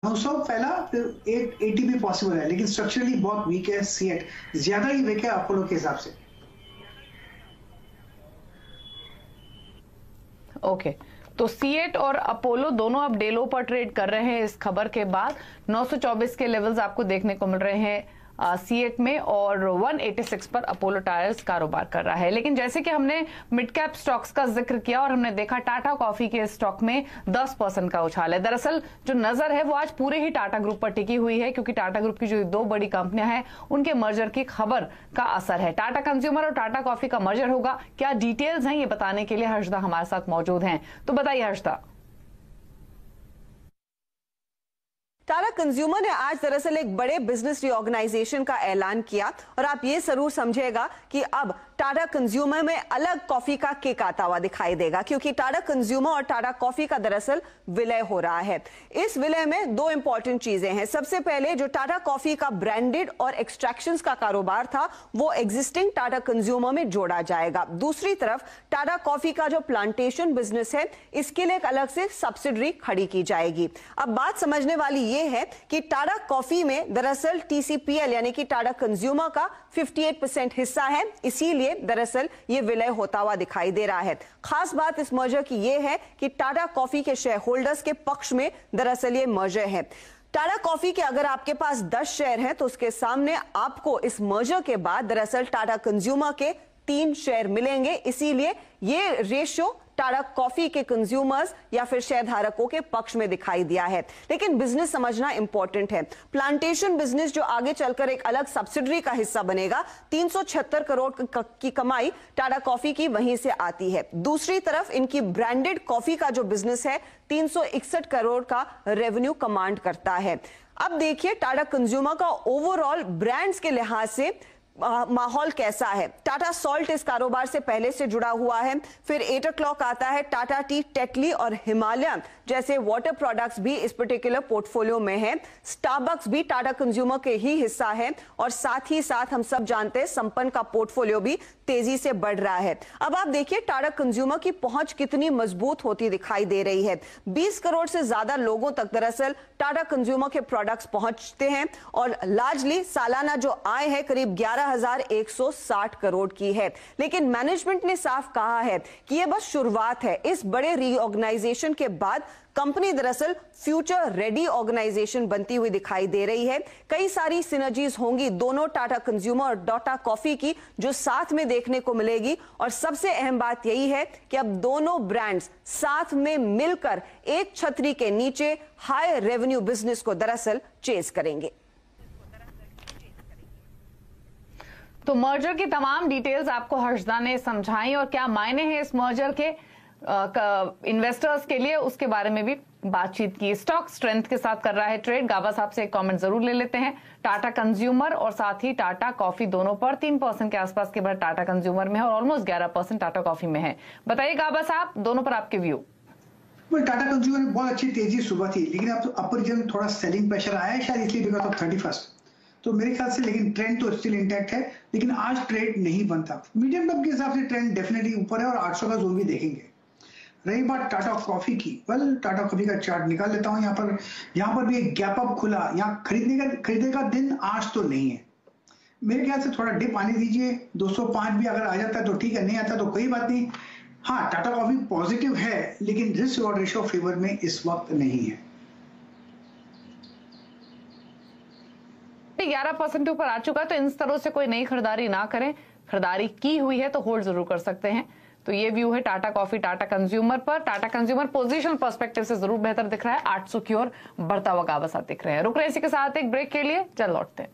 900 पहला, फिर 880 भी पॉसिबल है, लेकिन स्ट्रक्चरली बहुत वीक है सीएट, ज्यादा ही वीक है अपोलो के हिसाब से। ओके तो सीएट और अपोलो दोनों अब डेलो पर ट्रेड कर रहे हैं इस खबर के बाद। 924 के लेवल्स आपको देखने को मिल रहे हैं सीएट में, और 186 पर अपोलो टायर्स कारोबार कर रहा है। लेकिन जैसे कि हमने मिड कैप स्टॉक्स का जिक्र किया और हमने देखा टाटा कॉफी के स्टॉक में 10% का उछाल है। दरअसल जो नजर है वो आज पूरे ही टाटा ग्रुप पर टिकी हुई है, क्योंकि टाटा ग्रुप की जो दो बड़ी कंपनियां हैं उनके मर्जर की खबर का असर है। टाटा कंज्यूमर और टाटा कॉफी का मर्जर होगा, क्या डिटेल्स हैं ये बताने के लिए हर्षदा हमारे साथ मौजूद हैं। तो बताइए हर्षदा। टाटा कंज्यूमर ने आज दरअसल एक बड़े बिजनेस रीऑर्गेनाइजेशन का ऐलान किया, और आप ये जरूर समझेगा कि अब टाटा कंज्यूमर में अलग कॉफी का किक आता हुआ दिखाई देगा, क्योंकि टाटा कंज्यूमर और टाटा कॉफी का दरअसल विलय हो रहा है। इस विलय में दो इंपॉर्टेंट चीजें हैं। सबसे पहले जो टाटा कॉफी का ब्रांडेड और एक्सट्रैक्शंस का कारोबार था वो एग्जिस्टिंग टाटा कंज्यूमर में जोड़ा जाएगा। दूसरी तरफ टाटा कॉफी का जो प्लांटेशन बिजनेस है इसके लिए एक अलग से सब्सिडरी खड़ी की जाएगी। अब बात समझने वाली ये है कि टाटा कॉफी में दरअसल टीसीपीएल यानी कि टाटा कंज्यूमर का 58% हिस्सा है, इसीलिए दरअसल ये विलय होता हुआ दिखाई दे रहा है। खास बात इस मर्जर की ये है कि टाटा कॉफी के शेयर होल्डर्स के पक्ष में दरअसल ये मर्जर है। टाटा कॉफी के अगर आपके पास 10 शेयर हैं तो उसके सामने आपको इस मर्जर के बाद दरअसल टाटा कंज्यूमर के 3 शेयर मिलेंगे, इसीलिए ये रेशियो टाटा कॉफी के कंज्यूमर्स या फिर शेयर धारकों के पक्ष में दिखाई दिया है। लेकिन बिजनेस समझना इंपॉर्टेंट है। प्लांटेशन बिजनेस जो आगे चलकर एक अलग सब्सिडरी का हिस्सा बनेगा, 376 करोड़ की कमाई टाटा कॉफी की वहीं से आती है। दूसरी तरफ इनकी ब्रांडेड कॉफी का जो बिजनेस है 361 करोड़ का रेवेन्यू कमांड करता है। अब देखिए टाटा कंज्यूमर का ओवरऑल ब्रांड्स के लिहाज से माहौल कैसा है। टाटा सॉल्ट इस कारोबार से पहले से जुड़ा हुआ है, फिर 8 o'clock आता है, टाटा टी, टेटली और हिमालयन जैसे वाटर प्रोडक्ट्स भी इस पर्टिकुलर पोर्टफोलियो में है। स्टारबक्स भी टाटा कंज्यूमर के ही हिस्सा है, और साथ ही साथ हम सब जानते हैं संपन्न का पोर्टफोलियो भी तेजी से बढ़ रहा है। अब आप देखिए टाटा कंज्यूमर की पहुंच कितनी मजबूत होती दिखाई दे रही है। 20 करोड़ से ज्यादा लोगों तक दरअसल टाटा कंज्यूमर के प्रोडक्ट्स पहुंचते हैं, और लार्जली सालाना जो आय है करीब 11,160 करोड़ की है। लेकिन मैनेजमेंट ने साफ कहा है कि यह बस शुरुआत है। इस बड़े रीऑर्गेनाइजेशन के बाद कंपनी दरअसल फ्यूचर रेडी ऑर्गेनाइजेशन बनती हुई दिखाई दे रही है। कई सारी सिनर्जीज होंगी दोनों टाटा कंज्यूमर और टाटा कॉफी की जो साथ में देखने को मिलेगी, और सबसे अहम बात यही है कि अब दोनों ब्रांड्स साथ में मिलकर एक छतरी के नीचे हाई रेवेन्यू बिजनेस को दरअसल चेज करेंगे। तो मर्जर की तमाम डिटेल्स आपको हर्षदा ने समझाई, और क्या मायने हैं इस मर्जर के इन्वेस्टर्स के लिए उसके बारे में भी बातचीत की। स्टॉक स्ट्रेंथ के साथ कर रहा है ट्रेड। गाबा साहब से एक कमेंट जरूर ले लेते हैं। टाटा कंज्यूमर और साथ ही टाटा कॉफी दोनों पर 3% के आसपास के बढ़त टाटा कंज्यूमर में है और ऑलमोस्ट 11% टाटा कॉफी में है। बताइए गाबा साहब, दोनों पर आपके व्यू। टाटा कंज्यूमर में बहुत अच्छी तेजी सुबह थी, लेकिन अब तो अपर रीजन थोड़ा सेलिंग प्रेशर आया है शायद इसलिए बिकॉज ऑफ 31st, तो मेरे ख्याल से लेकिन ट्रेंड तो स्टिल इंटैक्ट है, लेकिन आज ट्रेड नहीं बनता। मीडियम टर्म के हिसाब से ट्रेंड डेफिनेटली ऊपर है और 800 का जोन भी देखेंगे। रही बात टाटा कॉफी की, टाटा कॉफी का चार्ट निकाल लेता हूं। यहाँ पर भी एक गैप अप खुला। यहाँ खरीदने का दिन आज तो नहीं है। मेरे ख्याल से थोड़ा डिप आने दीजिए। 205 भी अगर आ जाता है तो ठीक है, नहीं आता तो कोई बात नहीं। हाँ, टाटा कॉफी पॉजिटिव है, लेकिन रिस्क रिवॉर्ड रेशियो फेवर में इस वक्त नहीं है। 11% ऊपर आ चुका है, तो इन स्तरों से कोई नई खरीदारी ना करें। खरीदारी की हुई है तो होल्ड जरूर कर सकते हैं। तो ये व्यू है टाटा कॉफी टाटा कंज्यूमर पर। टाटा कंज्यूमर पोजीशन पर्सपेक्टिव से जरूर बेहतर दिख रहा है, 800 की ओर बढ़ता हुआ गाबा साथ दिख रहे हैं। रुक रहे इसी के साथ एक ब्रेक के लिए, चल लौटते हैं।